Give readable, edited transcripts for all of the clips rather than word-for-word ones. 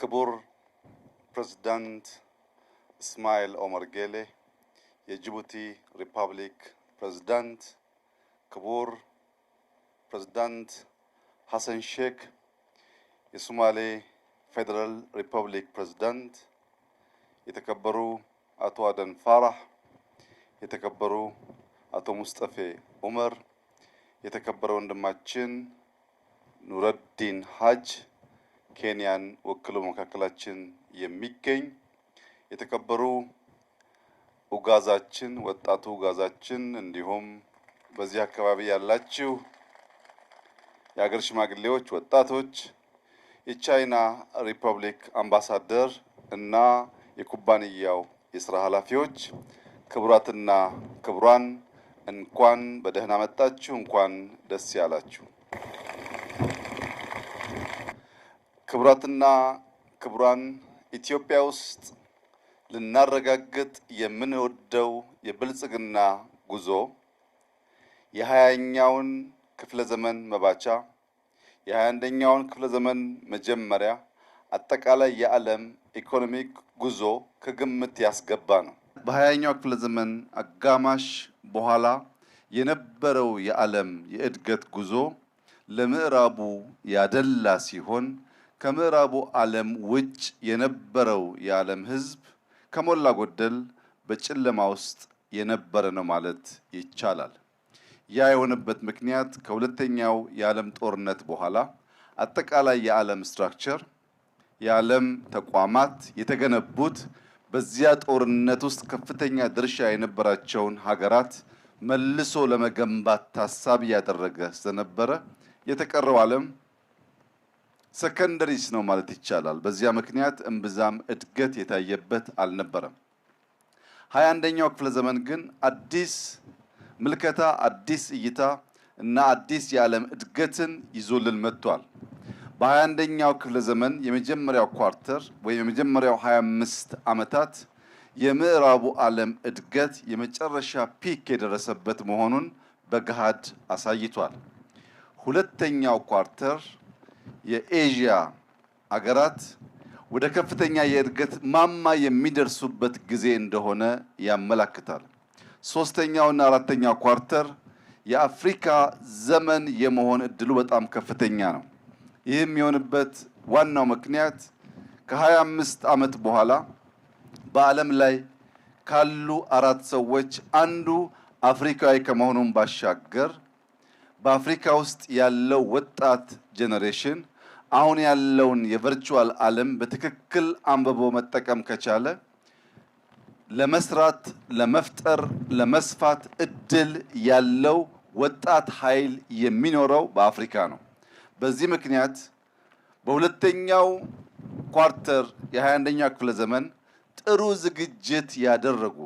ክቡር ፕሬዝዳንት እስማኤል ኦመር ጌሌ የጅቡቲ ሪፐብሊክ ፕሬዝዳንት፣ ክቡር ፕሬዝዳንት ሐሰን ሼክ የሶማሌ ፌደራል ሪፐብሊክ ፕሬዝዳንት፣ የተከበሩ አቶ አደን ፋራህ፣ የተከበሩ አቶ ሙስጠፌ ዑመር፣ የተከበረ ወንድማችን ኑረዲን ሀጅ ኬንያን ወክሎ መካከላችን የሚገኝ፣ የተከበሩ ኡጋዛችን ወጣቱ ኡጋዛችን፣ እንዲሁም በዚህ አካባቢ ያላችሁ የሀገር ሽማግሌዎች፣ ወጣቶች፣ የቻይና ሪፐብሊክ አምባሳደር እና የኩባንያው የስራ ኃላፊዎች፣ ክቡራትና ክቡራን እንኳን በደህና መጣችሁ፣ እንኳን ደስ ያላችሁ። ክቡራትና ክቡራን፣ ኢትዮጵያ ውስጥ ልናረጋግጥ የምንወደው የብልጽግና ጉዞ የ20ኛውን ክፍለ ዘመን መባቻ፣ የ21ኛውን ክፍለ ዘመን መጀመሪያ አጠቃላይ የዓለም ኢኮኖሚክ ጉዞ ከግምት ያስገባ ነው። በ20ኛው ክፍለ ዘመን አጋማሽ በኋላ የነበረው የዓለም የእድገት ጉዞ ለምዕራቡ ያደላ ሲሆን ከምዕራቡ ዓለም ውጭ የነበረው የዓለም ሕዝብ ከሞላ ጎደል በጨለማ ውስጥ የነበረ ነው ማለት ይቻላል። ያ የሆነበት ምክንያት ከሁለተኛው የዓለም ጦርነት በኋላ አጠቃላይ የዓለም ስትራክቸር፣ የዓለም ተቋማት የተገነቡት በዚያ ጦርነት ውስጥ ከፍተኛ ድርሻ የነበራቸውን ሀገራት መልሶ ለመገንባት ታሳቢ ያደረገ ስለነበረ የተቀረው ዓለም ሰከንደሪስ ነው ማለት ይቻላል። በዚያ ምክንያት እምብዛም እድገት የታየበት አልነበረም። 21ኛው ክፍለ ዘመን ግን አዲስ ምልከታ፣ አዲስ እይታ እና አዲስ የዓለም እድገትን ይዞልን መጥቷል። በ21ኛው ክፍለ ዘመን የመጀመሪያው ኳርተር ወይም የመጀመሪያው 25 ዓመታት የምዕራቡ ዓለም እድገት የመጨረሻ ፒክ የደረሰበት መሆኑን በገሃድ አሳይቷል። ሁለተኛው ኳርተር የኤዥያ አገራት ወደ ከፍተኛ የእድገት ማማ የሚደርሱበት ጊዜ እንደሆነ ያመለክታል። ሶስተኛውና አራተኛው ኳርተር የአፍሪካ ዘመን የመሆን እድሉ በጣም ከፍተኛ ነው። ይህም የሆነበት ዋናው ምክንያት ከ25 ዓመት በኋላ በዓለም ላይ ካሉ 4 ሰዎች አንዱ አፍሪካዊ ከመሆኑም ባሻገር በአፍሪካ ውስጥ ያለው ወጣት ጄኔሬሽን አሁን ያለውን የቨርቹዋል ዓለም በትክክል አንብቦ መጠቀም ከቻለ ለመስራት፣ ለመፍጠር፣ ለመስፋት እድል ያለው ወጣት ኃይል የሚኖረው በአፍሪካ ነው። በዚህ ምክንያት በሁለተኛው ኳርተር የ21ኛው ክፍለ ዘመን ጥሩ ዝግጅት ያደረጉ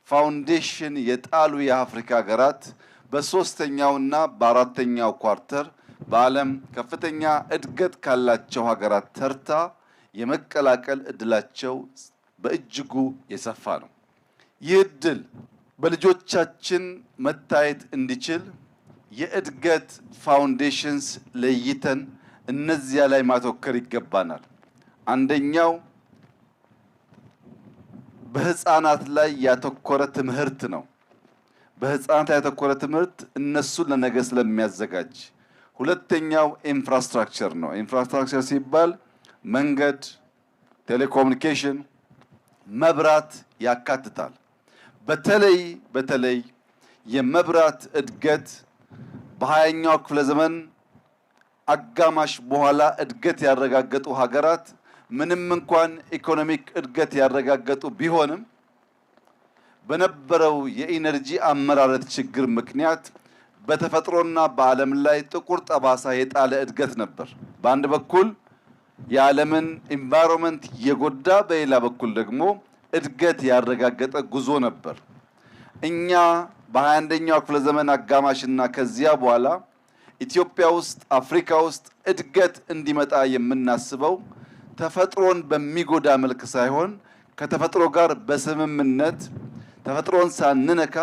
ፋውንዴሽን የጣሉ የአፍሪካ ሀገራት በሶስተኛውና በአራተኛው ኳርተር በዓለም ከፍተኛ እድገት ካላቸው ሀገራት ተርታ የመቀላቀል እድላቸው በእጅጉ የሰፋ ነው። ይህ እድል በልጆቻችን መታየት እንዲችል የእድገት ፋውንዴሽንስ ለይተን እነዚያ ላይ ማተኮር ይገባናል። አንደኛው በህፃናት ላይ ያተኮረ ትምህርት ነው። በህፃናት ላይ ያተኮረ ትምህርት እነሱን ለነገ ስለሚያዘጋጅ። ሁለተኛው ኢንፍራስትራክቸር ነው። ኢንፍራስትራክቸር ሲባል መንገድ፣ ቴሌኮሙኒኬሽን፣ መብራት ያካትታል። በተለይ የመብራት እድገት በ20ኛው ክፍለ ዘመን አጋማሽ በኋላ እድገት ያረጋገጡ ሀገራት ምንም እንኳን ኢኮኖሚክ እድገት ያረጋገጡ ቢሆንም በነበረው የኢነርጂ አመራረት ችግር ምክንያት በተፈጥሮና በዓለም ላይ ጥቁር ጠባሳ የጣለ እድገት ነበር። በአንድ በኩል የዓለምን ኢንቫይሮንመንት የጎዳ፣ በሌላ በኩል ደግሞ እድገት ያረጋገጠ ጉዞ ነበር። እኛ በ21ኛው ክፍለ ዘመን አጋማሽና ከዚያ በኋላ ኢትዮጵያ ውስጥ፣ አፍሪካ ውስጥ እድገት እንዲመጣ የምናስበው ተፈጥሮን በሚጎዳ መልክ ሳይሆን ከተፈጥሮ ጋር በስምምነት ተፈጥሮን ሳንነካ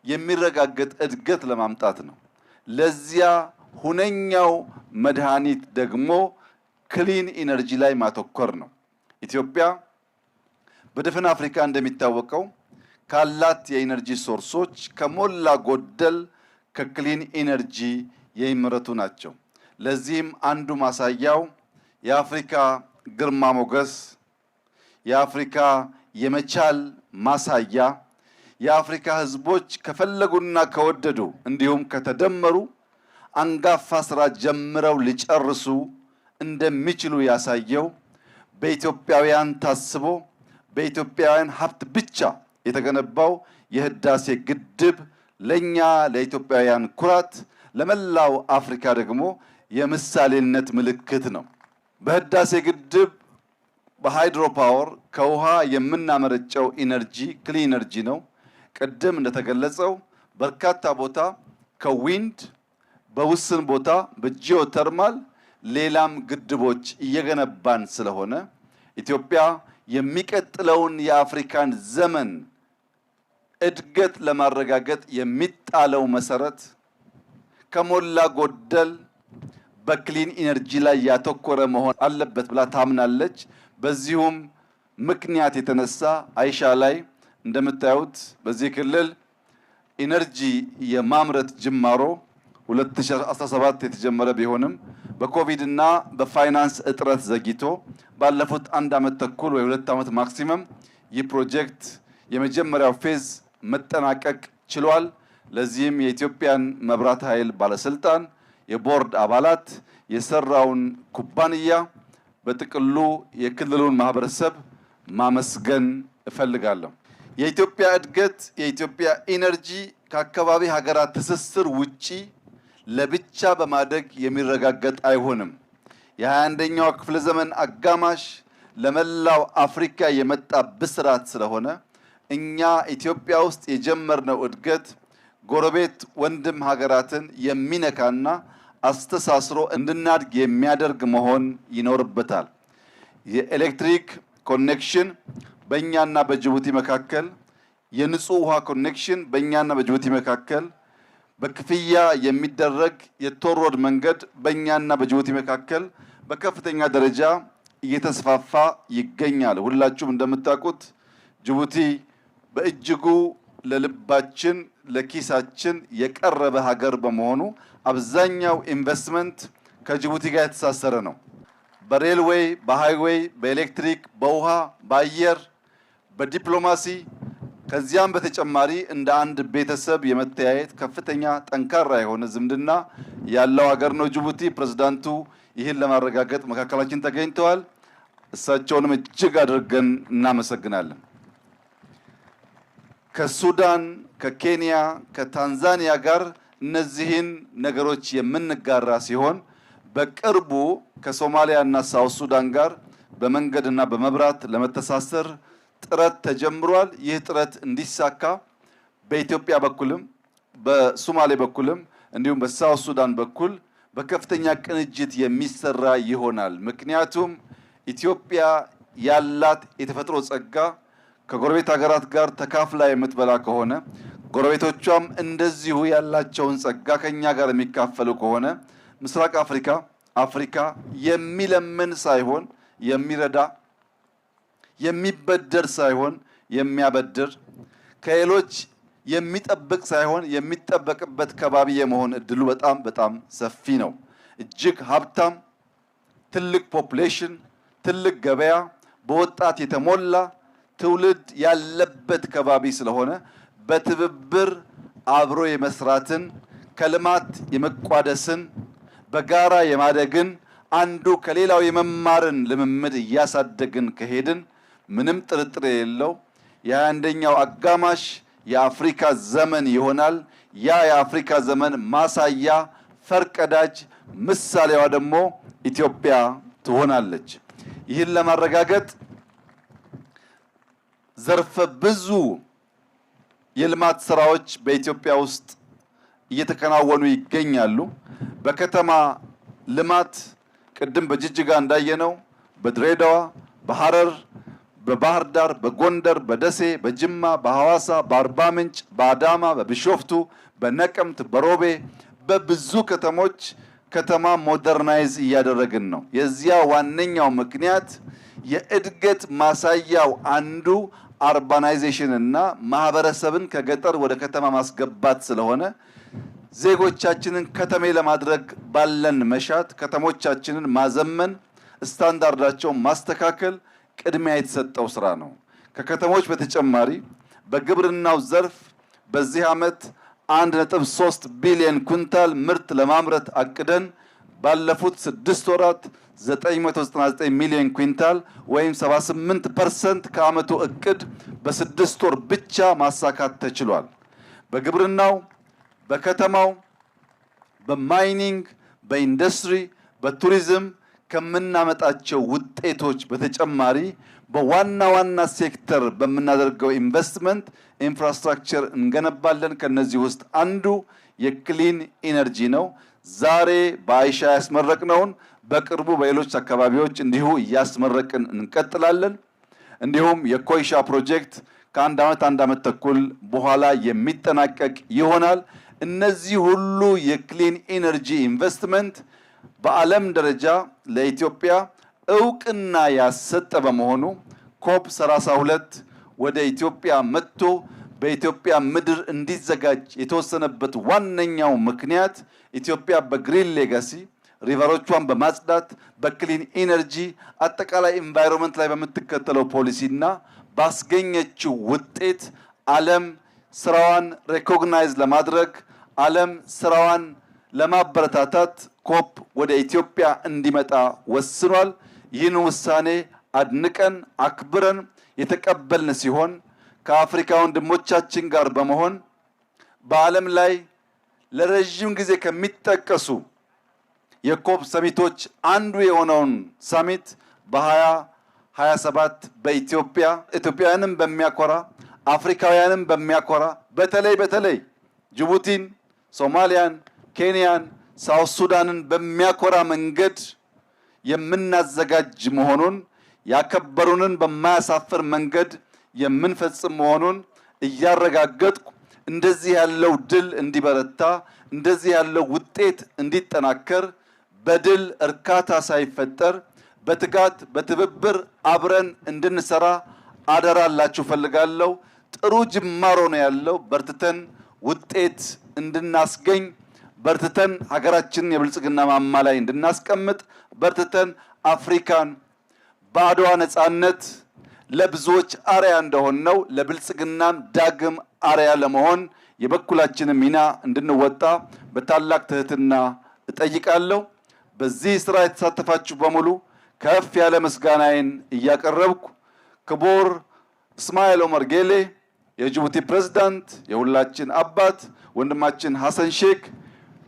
የሚረጋገጥ እድገት ለማምጣት ነው። ለዚያ ሁነኛው መድኃኒት ደግሞ ክሊን ኢነርጂ ላይ ማተኮር ነው። ኢትዮጵያ በድፍን አፍሪካ እንደሚታወቀው ካላት የኢነርጂ ሶርሶች ከሞላ ጎደል ከክሊን ኢነርጂ የሚመረቱ ናቸው። ለዚህም አንዱ ማሳያው የአፍሪካ ግርማ ሞገስ፣ የአፍሪካ የመቻል ማሳያ፣ የአፍሪካ ህዝቦች ከፈለጉና ከወደዱ እንዲሁም ከተደመሩ አንጋፋ ስራ ጀምረው ሊጨርሱ እንደሚችሉ ያሳየው በኢትዮጵያውያን ታስቦ በኢትዮጵያውያን ሀብት ብቻ የተገነባው የህዳሴ ግድብ ለኛ ለኢትዮጵያውያን ኩራት፣ ለመላው አፍሪካ ደግሞ የምሳሌነት ምልክት ነው። በህዳሴ ግድብ በሃይድሮ ፓወር ከውሃ የምናመረጨው ኢነርጂ ክሊን ኢነርጂ ነው። ቅድም እንደተገለጸው በርካታ ቦታ ከዊንድ በውስን ቦታ በጂኦተርማል ሌላም ግድቦች እየገነባን ስለሆነ ኢትዮጵያ የሚቀጥለውን የአፍሪካን ዘመን እድገት ለማረጋገጥ የሚጣለው መሰረት ከሞላ ጎደል በክሊን ኢነርጂ ላይ ያተኮረ መሆን አለበት ብላ ታምናለች። በዚሁም ምክንያት የተነሳ አይሻ ላይ እንደምታዩት በዚህ ክልል ኢነርጂ የማምረት ጅማሮ 2017 የተጀመረ ቢሆንም በኮቪድ እና በፋይናንስ እጥረት ዘግይቶ ባለፉት 1 ዓመት ተኩል ወይ 2 ዓመት ማክሲመም ይህ ፕሮጀክት የመጀመሪያው ፌዝ መጠናቀቅ ችሏል። ለዚህም የኢትዮጵያን መብራት ኃይል ባለስልጣን የቦርድ አባላት የሰራውን ኩባንያ በጥቅሉ የክልሉን ማህበረሰብ ማመስገን እፈልጋለሁ። የኢትዮጵያ እድገት የኢትዮጵያ ኢነርጂ ከአካባቢ ሀገራት ትስስር ውጪ ለብቻ በማደግ የሚረጋገጥ አይሆንም። የ21ኛው ክፍለ ዘመን አጋማሽ ለመላው አፍሪካ የመጣ ብስራት ስለሆነ እኛ ኢትዮጵያ ውስጥ የጀመርነው እድገት ጎረቤት ወንድም ሀገራትን የሚነካና አስተሳስሮ እንድናድግ የሚያደርግ መሆን ይኖርበታል። የኤሌክትሪክ ኮኔክሽን በእኛና በጅቡቲ መካከል፣ የንጹህ ውሃ ኮኔክሽን በእኛና በጅቡቲ መካከል፣ በክፍያ የሚደረግ የቶል ሮድ መንገድ በእኛና በጅቡቲ መካከል በከፍተኛ ደረጃ እየተስፋፋ ይገኛል። ሁላችሁም እንደምታውቁት ጅቡቲ በእጅጉ ለልባችን ለኪሳችን የቀረበ ሀገር በመሆኑ አብዛኛው ኢንቨስትመንት ከጅቡቲ ጋር የተሳሰረ ነው። በሬልዌይ፣ በሃይዌይ፣ በኤሌክትሪክ፣ በውሃ፣ በአየር፣ በዲፕሎማሲ ከዚያም በተጨማሪ እንደ አንድ ቤተሰብ የመተያየት ከፍተኛ ጠንካራ የሆነ ዝምድና ያለው ሀገር ነው ጅቡቲ። ፕሬዝዳንቱ ይህን ለማረጋገጥ መካከላችን ተገኝተዋል። እሳቸውንም እጅግ አድርገን እናመሰግናለን። ከሱዳን፣ ከኬንያ፣ ከታንዛኒያ ጋር እነዚህን ነገሮች የምንጋራ ሲሆን በቅርቡ ከሶማሊያ እና ሳውት ሱዳን ጋር በመንገድና በመብራት ለመተሳሰር ጥረት ተጀምሯል። ይህ ጥረት እንዲሳካ በኢትዮጵያ በኩልም በሶማሌ በኩልም እንዲሁም በሳውት ሱዳን በኩል በከፍተኛ ቅንጅት የሚሰራ ይሆናል። ምክንያቱም ኢትዮጵያ ያላት የተፈጥሮ ጸጋ ከጎረቤት ሀገራት ጋር ተካፍላ የምትበላ ከሆነ ጎረቤቶቿም እንደዚሁ ያላቸውን ጸጋ ከኛ ጋር የሚካፈሉ ከሆነ ምስራቅ አፍሪካ የሚለምን ሳይሆን የሚረዳ፣ የሚበደር ሳይሆን የሚያበድር፣ ከሌሎች የሚጠብቅ ሳይሆን የሚጠበቅበት ከባቢ የመሆን እድሉ በጣም ሰፊ ነው። እጅግ ሀብታም፣ ትልቅ ፖፑሌሽን፣ ትልቅ ገበያ፣ በወጣት የተሞላ ትውልድ ያለበት ከባቢ ስለሆነ በትብብር አብሮ የመስራትን፣ ከልማት የመቋደስን፣ በጋራ የማደግን፣ አንዱ ከሌላው የመማርን ልምምድ እያሳደግን ከሄድን ምንም ጥርጥር የሌለው የ21ኛው አጋማሽ የአፍሪካ ዘመን ይሆናል። ያ የአፍሪካ ዘመን ማሳያ ፈርቀዳጅ ምሳሌዋ ደግሞ ኢትዮጵያ ትሆናለች። ይህን ለማረጋገጥ ዘርፈ ብዙ የልማት ስራዎች በኢትዮጵያ ውስጥ እየተከናወኑ ይገኛሉ። በከተማ ልማት ቅድም በጅጅጋ እንዳየነው በድሬዳዋ፣ በሐረር፣ በባህር ዳር፣ በጎንደር፣ በደሴ፣ በጅማ፣ በሐዋሳ፣ በአርባ ምንጭ፣ በአዳማ፣ በቢሾፍቱ፣ በነቀምት፣ በሮቤ በብዙ ከተሞች ከተማ ሞደርናይዝ እያደረግን ነው። የዚያ ዋነኛው ምክንያት የእድገት ማሳያው አንዱ አርባናይዜሽን እና ማህበረሰብን ከገጠር ወደ ከተማ ማስገባት ስለሆነ ዜጎቻችንን ከተሜ ለማድረግ ባለን መሻት ከተሞቻችንን ማዘመን፣ ስታንዳርዳቸውን ማስተካከል ቅድሚያ የተሰጠው ስራ ነው። ከከተሞች በተጨማሪ በግብርናው ዘርፍ በዚህ ዓመት 1.3 ቢሊዮን ኩንታል ምርት ለማምረት አቅደን ባለፉት 6 ወራት 999 ሚሊዮን ኩንታል ወይም 78% ከዓመቱ እቅድ በ6 ወር ብቻ ማሳካት ተችሏል። በግብርናው፣ በከተማው፣ በማይኒንግ፣ በኢንዱስትሪ፣ በቱሪዝም ከምናመጣቸው ውጤቶች በተጨማሪ በዋና ዋና ሴክተር በምናደርገው ኢንቨስትመንት ኢንፍራስትራክቸር እንገነባለን። ከነዚህ ውስጥ አንዱ የክሊን ኢነርጂ ነው። ዛሬ በአይሻ ያስመረቅነውን በቅርቡ በሌሎች አካባቢዎች እንዲሁ እያስመረቅን እንቀጥላለን። እንዲሁም የኮይሻ ፕሮጀክት ከአንድ ዓመት ተኩል በኋላ የሚጠናቀቅ ይሆናል። እነዚህ ሁሉ የክሊን ኢነርጂ ኢንቨስትመንት በዓለም ደረጃ ለኢትዮጵያ እውቅና ያሰጠ በመሆኑ ኮፕ 32 ወደ ኢትዮጵያ መጥቶ በኢትዮጵያ ምድር እንዲዘጋጅ የተወሰነበት ዋነኛው ምክንያት ኢትዮጵያ በግሪን ሌጋሲ ሪቨሮቿን በማጽዳት በክሊን ኢነርጂ አጠቃላይ ኢንቫይሮንመንት ላይ በምትከተለው ፖሊሲና ባስገኘችው ውጤት ዓለም ስራዋን ሬኮግናይዝ ለማድረግ ዓለም ስራዋን ለማበረታታት ኮፕ ወደ ኢትዮጵያ እንዲመጣ ወስኗል። ይህን ውሳኔ አድንቀን አክብረን የተቀበልን ሲሆን ከአፍሪካ ወንድሞቻችን ጋር በመሆን በዓለም ላይ ለረጅም ጊዜ ከሚጠቀሱ የኮፕ ሰሚቶች አንዱ የሆነውን ሰሚት በ2027 በኢትዮጵያ ኢትዮጵያውያንን በሚያኮራ አፍሪካውያንን በሚያኮራ በተለይ ጅቡቲን፣ ሶማሊያን፣ ኬንያን፣ ሳውት ሱዳንን በሚያኮራ መንገድ የምናዘጋጅ መሆኑን ያከበሩንን በማያሳፍር መንገድ የምንፈጽም መሆኑን እያረጋገጥኩ እንደዚህ ያለው ድል እንዲበረታ እንደዚህ ያለው ውጤት እንዲጠናከር በድል እርካታ ሳይፈጠር በትጋት በትብብር አብረን እንድንሰራ አደራላችሁ ፈልጋለሁ። ጥሩ ጅማሮ ነው ያለው። በርትተን ውጤት እንድናስገኝ በርትተን ሀገራችንን የብልጽግና ማማ ላይ እንድናስቀምጥ በርትተን አፍሪካን በአድዋ ነጻነት ለብዙዎች አርያ እንደሆነው ለብልጽግናም ዳግም አርያ ለመሆን የበኩላችንን ሚና እንድንወጣ በታላቅ ትህትና እጠይቃለሁ። በዚህ ስራ የተሳተፋችሁ በሙሉ ከፍ ያለ ምስጋናዬን እያቀረብኩ ክቡር እስማኤል ኦመር ጌሌ የጅቡቲ ፕሬዝዳንት፣ የሁላችን አባት ወንድማችን ሐሰን ሼክ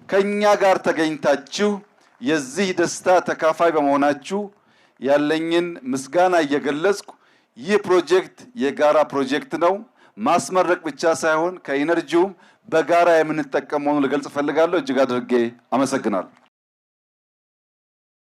ከኛ ጋር ተገኝታችሁ የዚህ ደስታ ተካፋይ በመሆናችሁ ያለኝን ምስጋና እየገለጽኩ ይህ ፕሮጀክት የጋራ ፕሮጀክት ነው። ማስመረቅ ብቻ ሳይሆን ከኢነርጂውም በጋራ የምንጠቀም መሆኑን ልገልጽ እፈልጋለሁ። እጅግ አድርጌ አመሰግናለሁ።